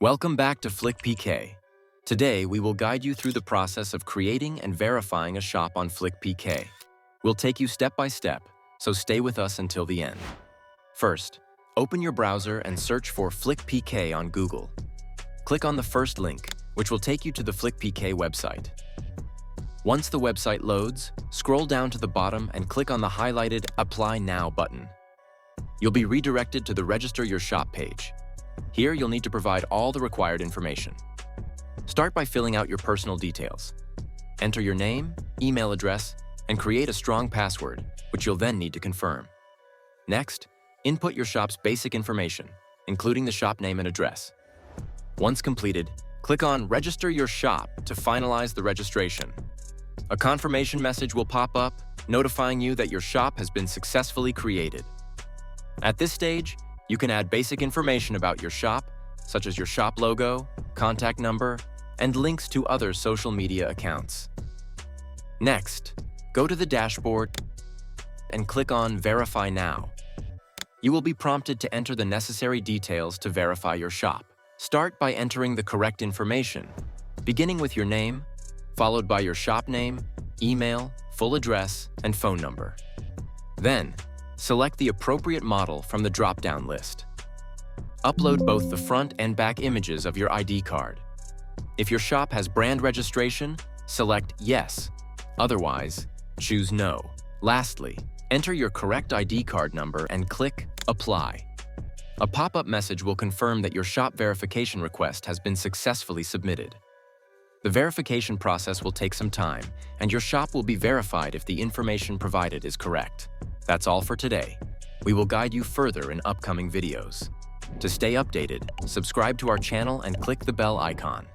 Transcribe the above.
Welcome back to FlickPK. Today, we will guide you through the process of creating and verifying a shop on FlickPK. We'll take you step by step, so stay with us until the end. First, open your browser and search for FlickPK on Google. Click on the first link, which will take you to the FlickPK website. Once the website loads, scroll down to the bottom and click on the highlighted Apply Now button. You'll be redirected to the Register Your Shop page. Here, you'll need to provide all the required information. Start by filling out your personal details. Enter your name, email address, and create a strong password, which you'll then need to confirm. Next, input your shop's basic information, including the shop name and address. Once completed, click on Register Your Shop to finalize the registration. A confirmation message will pop up, notifying you that your shop has been successfully created. At this stage, you can add basic information about your shop, such as your shop logo, contact number, and links to other social media accounts. Next, go to the dashboard and click on Verify Now. You will be prompted to enter the necessary details to verify your shop. Start by entering the correct information, beginning with your name, followed by your shop name, email, full address, and phone number. Then, select the appropriate model from the drop-down list. Upload both the front and back images of your ID card. If your shop has brand registration, select Yes. Otherwise, choose No. Lastly, enter your correct ID card number and click Apply. A pop-up message will confirm that your shop verification request has been successfully submitted. The verification process will take some time, and your shop will be verified if the information provided is correct. That's all for today. We will guide you further in upcoming videos. To stay updated, subscribe to our channel and click the bell icon.